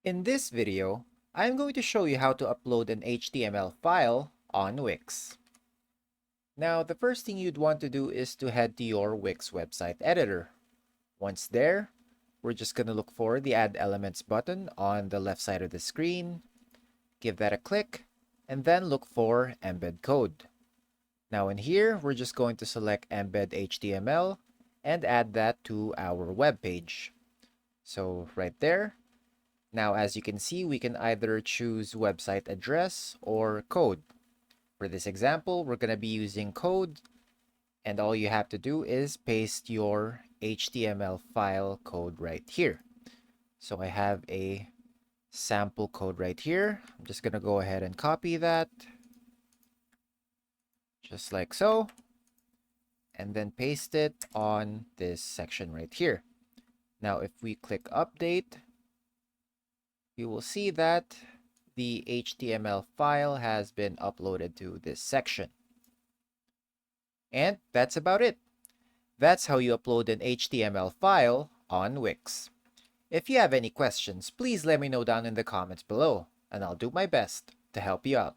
In this video, I'm going to show you how to upload an HTML file on Wix. Now, the first thing you'd want to do is to head to your Wix website editor. Once there, we're just going to look for the Add Elements button on the left side of the screen, give that a click, and then look for Embed Code. Now in here, we're just going to select Embed HTML and add that to our web page. So right there. Now, as you can see, we can either choose website address or code. For this example, we're going to be using code, and all you have to do is paste your HTML file code right here. So I have a sample code right here. I'm just going to go ahead and copy that, just like so, and then paste it on this section right here. Now, if we click update, you will see that the HTML file has been uploaded to this section. And that's about it. That's how you upload an HTML file on Wix. If you have any questions, please let me know down in the comments below, and I'll do my best to help you out.